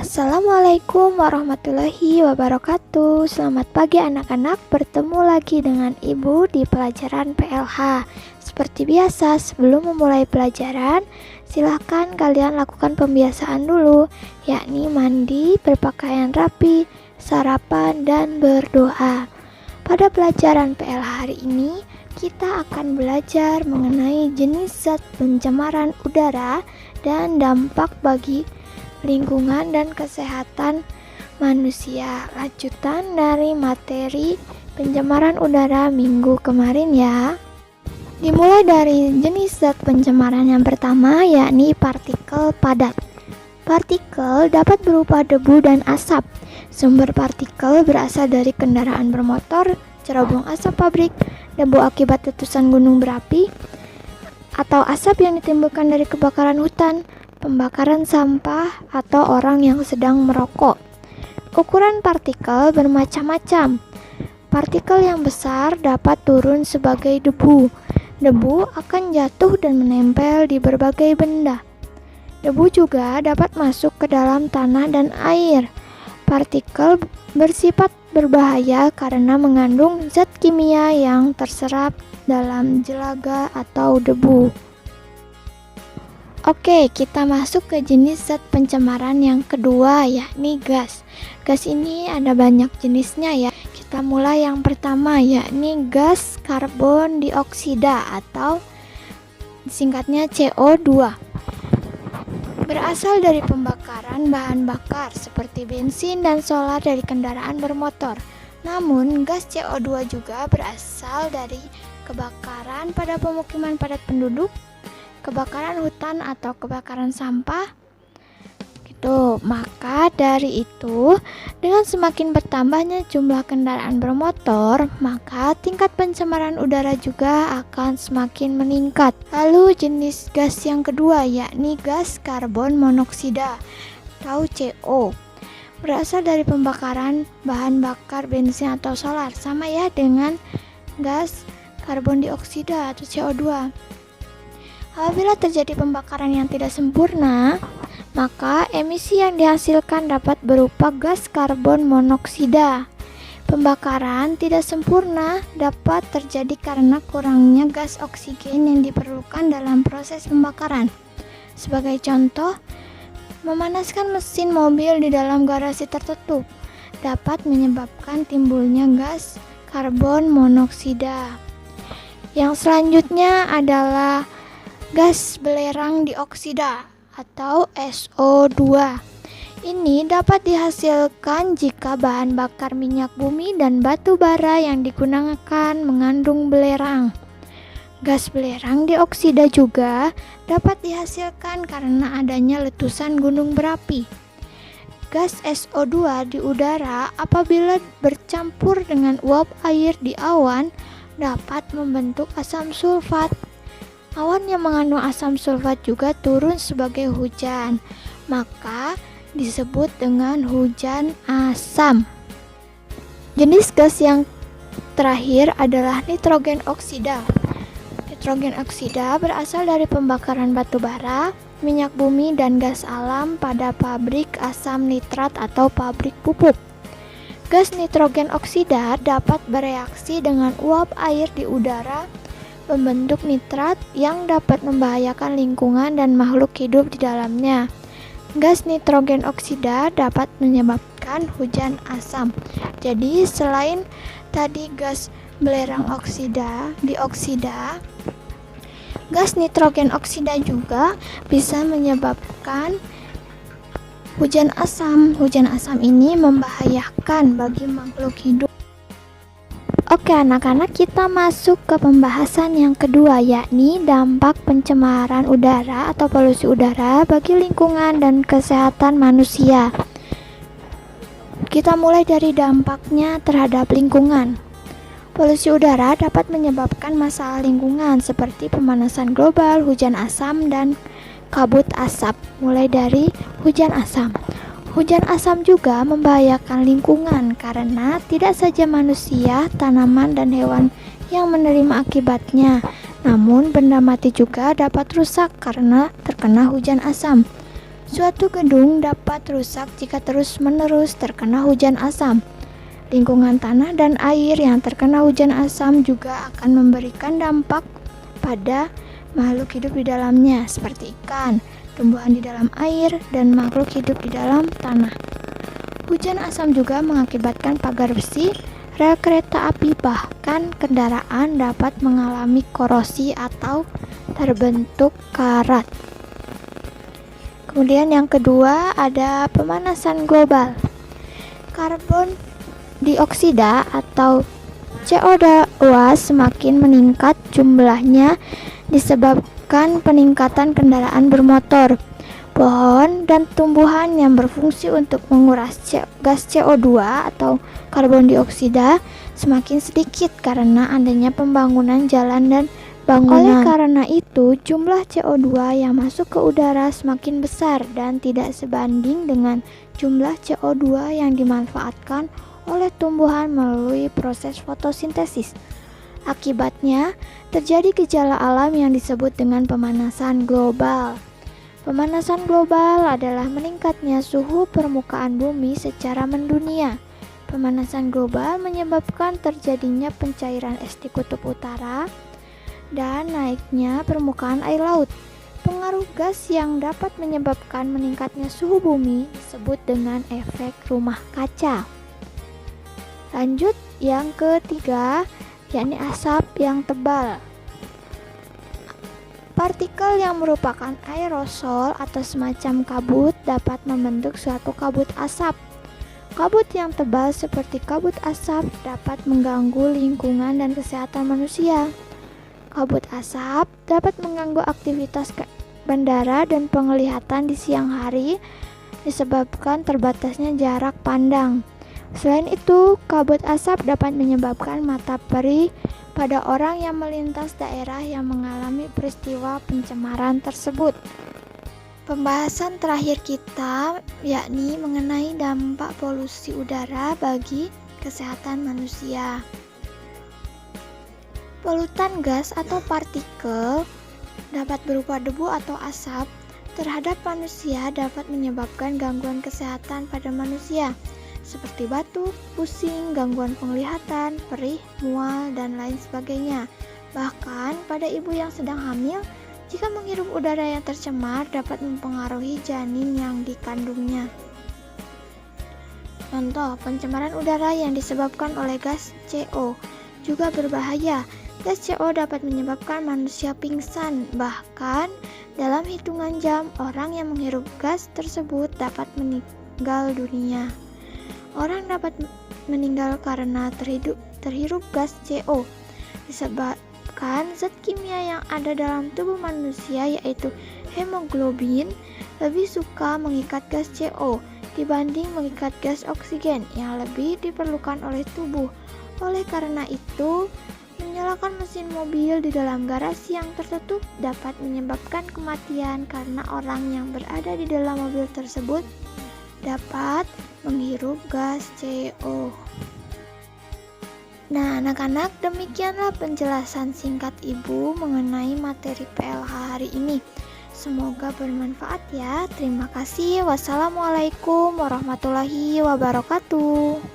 Assalamualaikum warahmatullahi wabarakatuh. Selamat pagi anak-anak, bertemu lagi dengan Ibu di pelajaran PLH. Seperti biasa, sebelum memulai pelajaran, silahkan kalian lakukan pembiasaan dulu, yakni mandi, berpakaian rapi, sarapan, dan berdoa. Pada pelajaran PLH hari ini, kita akan belajar mengenai jenis zat pencemaran udara dan dampak bagi lingkungan dan kesehatan manusia. Lanjutan dari materi pencemaran udara minggu kemarin ya. Dimulai dari jenis zat pencemaran yang pertama, yakni partikel padat. Partikel dapat berupa debu dan asap. Sumber partikel berasal dari kendaraan bermotor, cerobong asap pabrik, debu akibat letusan gunung berapi, atau asap yang ditimbulkan dari kebakaran hutan, pembakaran sampah, atau orang yang sedang merokok. Ukuran partikel bermacam-macam. Partikel yang besar dapat turun sebagai debu. Debu akan jatuh dan menempel di berbagai benda. Debu juga dapat masuk ke dalam tanah dan air. Partikel bersifat berbahaya karena mengandung zat kimia yang terserap dalam jelaga atau debu. Oke, kita masuk ke jenis zat pencemaran yang kedua, yakni gas. Gas ini ada banyak jenisnya ya. Kita mulai yang pertama, yakni gas karbon dioksida atau singkatnya CO2. Berasal dari pembakaran bahan bakar seperti bensin dan solar dari kendaraan bermotor. Namun, gas CO2 juga berasal dari kebakaran pada pemukiman padat penduduk, kebakaran hutan atau kebakaran sampah gitu. Maka dari itu, dengan semakin bertambahnya jumlah kendaraan bermotor, maka tingkat pencemaran udara juga akan semakin meningkat. Lalu jenis gas yang kedua, yakni gas karbon monoksida atau CO. Berasal dari pembakaran bahan bakar bensin atau solar, sama ya dengan gas karbon dioksida atau CO2. Apabila terjadi pembakaran yang tidak sempurna, maka emisi yang dihasilkan dapat berupa gas karbon monoksida. Pembakaran tidak sempurna dapat terjadi karena kurangnya gas oksigen yang diperlukan dalam proses pembakaran. Sebagai contoh, memanaskan mesin mobil di dalam garasi tertutup dapat menyebabkan timbulnya gas karbon monoksida. Yang selanjutnya adalah gas belerang dioksida atau SO2. Ini dapat dihasilkan jika bahan bakar minyak bumi dan batu bara yang digunakan mengandung belerang. Gas belerang dioksida juga dapat dihasilkan karena adanya letusan gunung berapi. Gas SO2 di udara apabila bercampur dengan uap air di awan dapat membentuk asam sulfat. Awan yang mengandung asam sulfat juga turun sebagai hujan, maka disebut dengan hujan asam. Jenis gas yang terakhir adalah nitrogen oksida. Nitrogen oksida berasal dari pembakaran batu bara, minyak bumi, dan gas alam pada pabrik asam nitrat atau pabrik pupuk. Gas nitrogen oksida dapat bereaksi dengan uap air di udara membentuk nitrat yang dapat membahayakan lingkungan dan makhluk hidup di dalamnya. Gas nitrogen oksida dapat menyebabkan hujan asam. Jadi selain tadi gas belerang dioksida, gas nitrogen oksida juga bisa menyebabkan hujan asam. Hujan asam ini membahayakan bagi makhluk hidup. Oke anak-anak, kita masuk ke pembahasan yang kedua, yakni dampak pencemaran udara atau polusi udara bagi lingkungan dan kesehatan manusia. Kita mulai dari dampaknya terhadap lingkungan. Polusi udara dapat menyebabkan masalah lingkungan seperti pemanasan global, hujan asam, dan kabut asap. Mulai dari hujan asam. Hujan asam juga membahayakan lingkungan karena tidak saja manusia, tanaman, dan hewan yang menerima akibatnya, namun benda mati juga dapat rusak karena terkena hujan asam. Suatu gedung dapat rusak jika terus-menerus terkena hujan asam. Lingkungan tanah dan air yang terkena hujan asam juga akan memberikan dampak pada makhluk hidup di dalamnya, seperti ikan, tumbuhan di dalam air, dan makhluk hidup di dalam tanah. Hujan asam juga mengakibatkan pagar besi, rel kereta api, bahkan kendaraan dapat mengalami korosi atau terbentuk karat. Kemudian yang kedua ada pemanasan global. Karbon dioksida atau CO2 semakin meningkat jumlahnya disebabkan peningkatan kendaraan bermotor. Pohon dan tumbuhan yang berfungsi untuk menguras gas CO2 atau karbon dioksida semakin sedikit karena adanya pembangunan jalan dan bangunan. Oleh karena itu, jumlah CO2 yang masuk ke udara semakin besar dan tidak sebanding dengan jumlah CO2 yang dimanfaatkan oleh tumbuhan melalui proses fotosintesis. Akibatnya, terjadi gejala alam yang disebut dengan pemanasan global. Pemanasan global adalah meningkatnya suhu permukaan bumi secara mendunia. Pemanasan global menyebabkan terjadinya pencairan es di kutub utara dan naiknya permukaan air laut. Pengaruh gas yang dapat menyebabkan meningkatnya suhu bumi disebut dengan efek rumah kaca. Lanjut yang ketiga, yakni asap yang tebal. Partikel yang merupakan aerosol atau semacam kabut dapat membentuk suatu kabut asap. Kabut yang tebal seperti kabut asap dapat mengganggu lingkungan dan kesehatan manusia. Kabut asap dapat mengganggu aktivitas bandara dan penglihatan di siang hari disebabkan terbatasnya jarak pandang. Selain itu, kabut asap dapat menyebabkan mata perih pada orang yang melintas daerah yang mengalami peristiwa pencemaran tersebut. Pembahasan terakhir kita yakni mengenai dampak polusi udara bagi kesehatan manusia. Polutan gas atau partikel dapat berupa debu atau asap terhadap manusia dapat menyebabkan gangguan kesehatan pada manusia, seperti batuk, pusing, gangguan penglihatan, perih, mual, dan lain sebagainya. Bahkan pada ibu yang sedang hamil, jika menghirup udara yang tercemar dapat mempengaruhi janin yang dikandungnya. Contoh, pencemaran udara yang disebabkan oleh gas CO juga berbahaya. Gas CO dapat menyebabkan manusia pingsan. Bahkan dalam hitungan jam, orang yang menghirup gas tersebut dapat meninggal dunia. Orang dapat meninggal karena terhirup gas CO disebabkan zat kimia yang ada dalam tubuh manusia, yaitu hemoglobin, lebih suka mengikat gas CO dibanding mengikat gas oksigen yang lebih diperlukan oleh tubuh. Oleh karena itu, menyalakan mesin mobil di dalam garasi yang tertutup dapat menyebabkan kematian karena orang yang berada di dalam mobil tersebut dapat menghirup gas CO. Nah, anak-anak, demikianlah penjelasan singkat Ibu mengenai materi PLH hari ini. Semoga bermanfaat ya. Terima kasih. Wassalamualaikum warahmatullahi wabarakatuh.